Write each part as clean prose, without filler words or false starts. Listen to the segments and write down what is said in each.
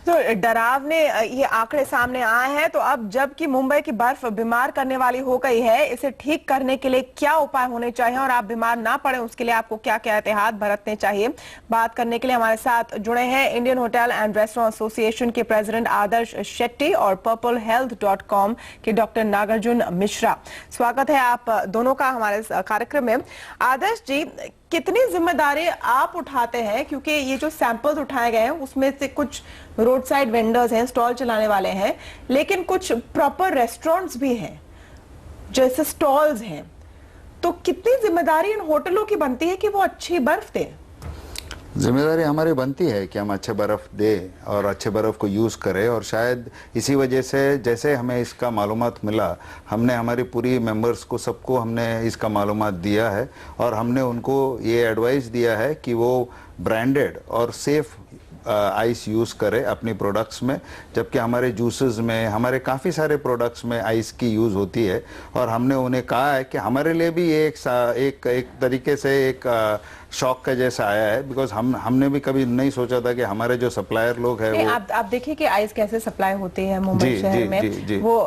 तो डरावने ये आंकड़े सामने आए हैं। तो अब जबकि मुंबई की बर्फ बीमार करने वाली हो गई है, इसे ठीक करने के लिए क्या उपाय होने चाहिए और आप बीमार ना पड़े उसके लिए आपको क्या क्या एहतियात बरतने चाहिए, बात करने के लिए हमारे साथ जुड़े हैं Indian hotel and restaurant association के प्रेसिडेंट आदर्श शेट्टी और purplehealth.com के डॉक्टर नागार्जुन मिश्रा। स्वागत है आप दोनों का हमारे कार्यक्रम में। आदर्श जी, कितनी जिम्मेदारी आप उठाते हैं, क्योंकि ये जो सैंपल्स उठाए गए हैं उसमें से कुछ रोड साइड वेंडर्स हैं, स्टॉल चलाने वाले हैं, लेकिन कुछ प्रॉपर रेस्टोरेंट्स भी हैं जैसे स्टॉल्स हैं, तो कितनी जिम्मेदारी इन होटलों की बनती है कि वो अच्छी बर्फ दें? जिम्मेदारी हमारी बनती है कि हम अच्छे बर्फ़ दें और अच्छे बर्फ़ को यूज़ करें, और शायद इसी वजह से जैसे हमें इसका मालूमात मिला, हमने हमारी पूरी मेंबर्स को सबको हमने इसका मालूमात दिया है और हमने उनको ये एडवाइस दिया है कि वो ब्रांडेड और सेफ आइस यूज़ करें अपनी प्रोडक्ट्स में, जबकि हमारे जूसेस में, हमारे काफ़ी सारे प्रोडक्ट्स में आइस की यूज़ होती है। और हमने उन्हें कहा है कि हमारे लिए भी ये एक तरीके से एक शौक का जैसा आया है, बिकॉज हमने भी कभी नहीं सोचा था कि हमारे जो सप्लायर लोग हैं वो आप देखिए कि आइस कैसे सप्लाई होती है मुंबई शहर में। जी। वो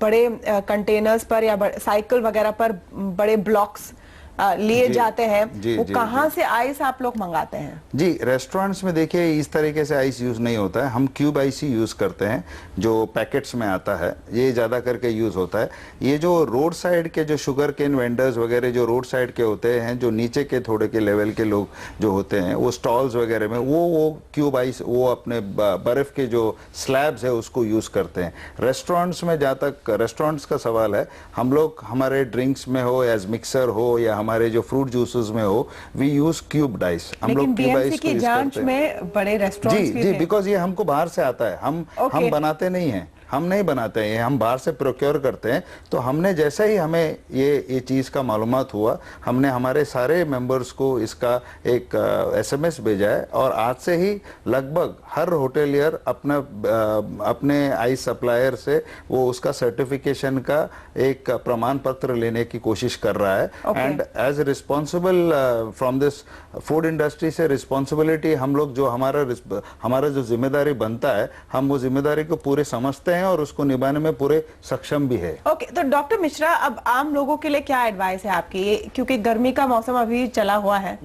बड़े कंटेनर्स पर या साइकिल वगैरह पर बड़े ब्लॉक्स लिए जाते हैं। वो कहाँ से आइस आप लोग मंगाते हैं? जी, रेस्टोरेंट्स में देखिए इस तरीके से आइस यूज नहीं होता है, हम क्यूब आइस ही यूज करते हैं जो पैकेट्स में आता है, ये ज्यादा करके यूज होता है। ये जो रोड साइड के जो शुगर केन वेंडर्स वगैरह जो रोड साइड के होते हैं, जो नीचे के थोड़े के लेवल के लोग जो होते हैं, वो स्टॉल्स वगैरह में वो क्यूब आइस, वो अपने बर्फ के जो स्लैब्स है उसको यूज करते हैं। रेस्टोरेंट्स में जहाँ तक रेस्टोरेंट्स का सवाल है, हम लोग हमारे ड्रिंक्स में हो, एज मिक्सर हो या हमारे जो फ्रूट जूसेस में हो, वी यूज क्यूब्ड आइस। हम लोग क्यूब आइस की जांच में बड़े रेस्टोरेंट्स भी जी, बिकॉज ये हमको बाहर से आता है, हम बनाते नहीं हैं, हम नहीं बनाते हैं, हम बाहर से प्रोक्योर करते हैं। तो हमने जैसे ही हमें ये चीज़ का मालूमात हुआ, हमने हमारे सारे मेंबर्स को इसका एक SMS भेजा है, और आज से ही लगभग हर होटेलियर अपने आइस सप्लायर से वो उसका सर्टिफिकेशन का एक प्रमाण पत्र लेने की कोशिश कर रहा है। And as responsible from this food industry से रिस्पॉन्सिबिलिटी हम लोग जो हमारा जो जिम्मेदारी बनता है, हम वो जिम्मेदारी को पूरे समझते हैं और उसको निभाने में पूरे सक्षम भी है। ओके, तो डॉक्टर मिश्रा, अब आम लोगों के लिए क्या एडवाइस है आपकी, क्योंकि गर्मी का मौसम अभी चला हुआ है,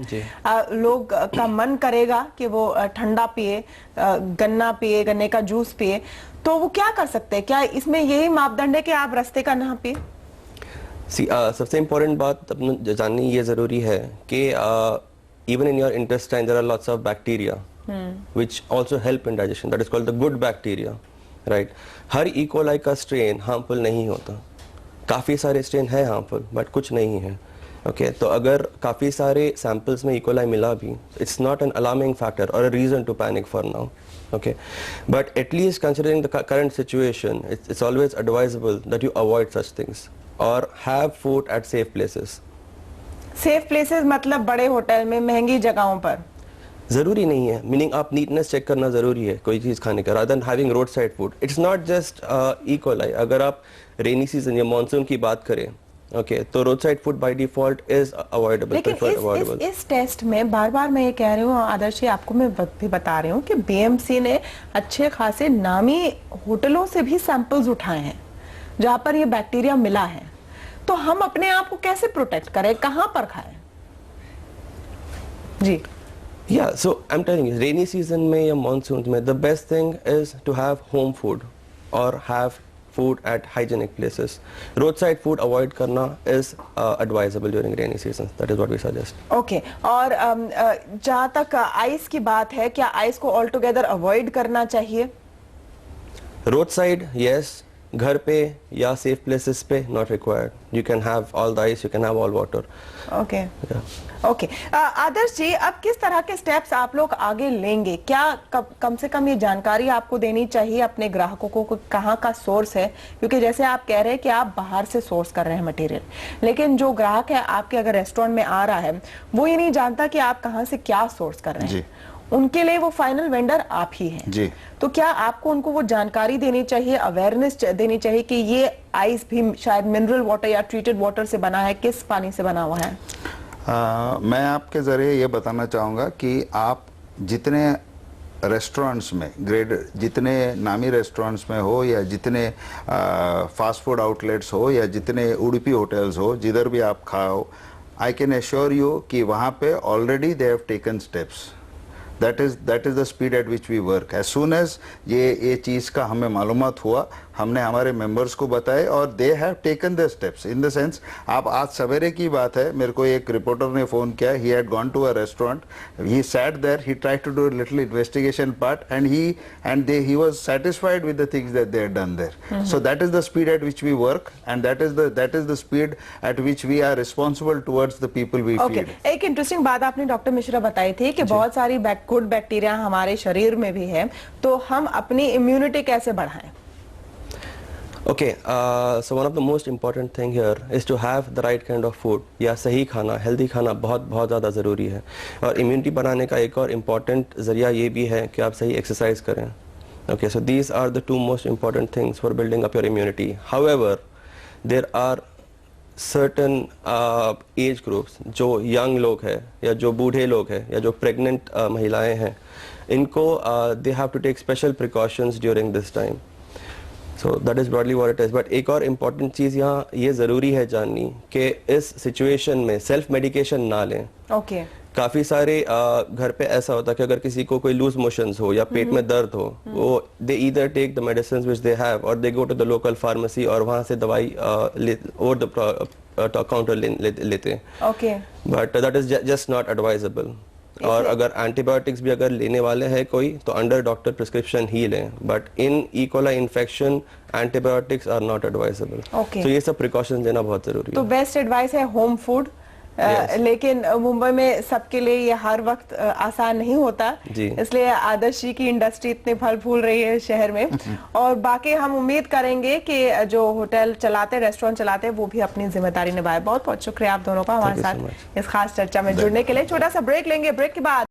लोग का मन करेगा कि वो ठंडा पिए, गन्ना पिए, गन्ने का जूस पिए, तो वो क्या कर सकते हैं? क्या इसमें यही मापदंड है कि आप रास्ते का ना पिए? सबसे इम्पोर्टेंट बात अपने जाननी ये जरूरी है कि even in your intestine there are lots of bacteria which also help in digestion, that is called the good bacteria, right? Her E. coli का स्ट्रेन हार्मफुल नहीं होता, काफ़ी सारे स्ट्रेन है हार्मफुल बट कुछ नहीं है। ओके, तो अगर काफ़ी सारे सैम्पल्स में E. coli मिला भी, it's not an alarming factor और a reason to panic for now. Okay, but at least considering the current situation, it's always advisable that you avoid such things or have food at safe places. Safe places मतलब बड़े hotel में, महंगी जगहों पर? जरूरी नहीं है, meaning आप नीटनेस चेक करना जरूरी है कोई चीज खाने का, rather than having road side food. It's not just E. coli। अगर आप रेनी सीजन या मानसून की बात करें, ओके, तो road side food by default is avoidable. लेकिन इस टेस्ट में बार बार मैं ये कह रही हूँ आदर्श, आपको मैं भी बता रही हूँ कि BMC ने अच्छे खासे नामी होटलों से भी सैंपल्स उठाए हैं जहाँ पर ये बैक्टीरिया मिला है। तो हम अपने आप को कैसे प्रोटेक्ट करें, कहां पर खाएं? जी, Yeah, so I'm telling you, rainy season में या monsoon में the best thing is to have home food or have food at hygienic places. Roadside food avoid करना is advisable during rainy season. That is what we suggest. Okay, और जहाँ तक ice की बात है, क्या आइस को ऑल टुगेदर अवॉइड करना चाहिए? Roadside, yes. घर पे या सेफ प्लेसेस पे not required. You can have all the ice, you can have all water. Okay okay, Adarsh ji, अब किस तरह के स्टेप्स आप लोग आगे लेंगे? क्या कम से कम ये जानकारी आपको देनी चाहिए अपने ग्राहकों को कहाँ का सोर्स है, क्योंकि जैसे आप कह रहे हैं कि आप बाहर से सोर्स कर रहे हैं मटेरियल, लेकिन जो ग्राहक है आपके अगर रेस्टोरेंट में आ रहा है, वो ये नहीं जानता कि आप कहाँ से क्या सोर्स कर रहे हैं। उनके लिए वो फाइनल वेंडर आप ही हैं जी। तो क्या आपको उनको वो जानकारी देनी चाहिए, अवेयरनेस देनी चाहिए कि ये आइस भी शायद मिनरल वाटर या ट्रीटेड वाटर से बना है, किस पानी से बना हुआ है? मैं आपके ज़रिए ये बताना चाहूँगा कि आप जितने रेस्टोरेंट्स में ग्रेड जितने नामी रेस्टोरेंट्स में हो या जितने फास्ट फूड आउटलेट्स हो या जितने उडुपी होटल्स हो, जिधर भी आप खाओ, आई कैन एश्योर यू कि वहाँ पे already they have taken steps. That is the speed at which we work. As soon as ये चीज़ का हमें मालूमात हुआ, हमने हमारे मेंबर्स को बताए और they have taken the steps. In the sense, आप आज सवेरे की बात है, मेरे को एक रिपोर्टर ने फ़ोन किया, he had gone to a restaurant, he sat there, he tried to do a little investigation part and he was satisfied with the things that they had done there. So that is the speed at which we work and that is the speed at which we are responsible towards the people we feed. एक interesting बात आपने doctor Mishra बताई थी कि बहुत सारी good bacteria हमारे शरीर में भी है, तो हम अपनी इम्यूनिटी कैसे बढ़ाएं? Okay, so one of the most important thing here is to have the right kind of food. या सही खाना, हेल्दी खाना बहुत ज़्यादा ज़रूरी है. और इम्यूनिटी बनाने का एक और इम्पॉर्टेंट ज़रिया ये भी है कि आप सही एक्सरसाइज करें. Okay, so these are the two most important things for building up your immunity. However, there are certain age groups, जो यंग लोग हैं या जो बूढ़े लोग हैं या जो प्रेग्नेंट महिलाएं हैं, इनको they have to take special precautions during this time. So that is broadly what it is. But एक और इम्पॉर्टेंट चीज़ यहाँ ये ज़रूरी है जाननी कि इस सिचुएशन में सेल्फ मेडिकेशन ना लें. ओके. काफ़ी सारे घर पे ऐसा होता है कि अगर किसी को कोई लूज मोशंस हो या पेट में दर्द हो, वो they either take the medicine which they have or they go to the local pharmacy और वहाँ से दवाई ओवर द काउंटर लेते हैं. Okay. But that is just not advisable. और अगर एंटीबायोटिक्स भी अगर लेने वाले हैं कोई, तो अंडर डॉक्टर प्रिस्क्रिप्शन ही लें. But in E coli infection antibiotics are not advisable. तो ये सब प्रिकॉशंस लेना बहुत जरूरी है. तो बेस्ट एडवाइस है होम फूड. लेकिन मुंबई में सबके लिए ये हर वक्त आसान नहीं होता, इसलिए आदर्श जी की इंडस्ट्री इतने फल फूल रही है शहर में. और बाकी हम उम्मीद करेंगे कि जो होटल चलाते, रेस्टोरेंट चलाते, वो भी अपनी जिम्मेदारी निभाए. बहुत बहुत शुक्रिया आप दोनों का हमारे साथ इस खास चर्चा में जुड़ने के लिए. छोटा सा ब्रेक लेंगे, ब्रेक के बाद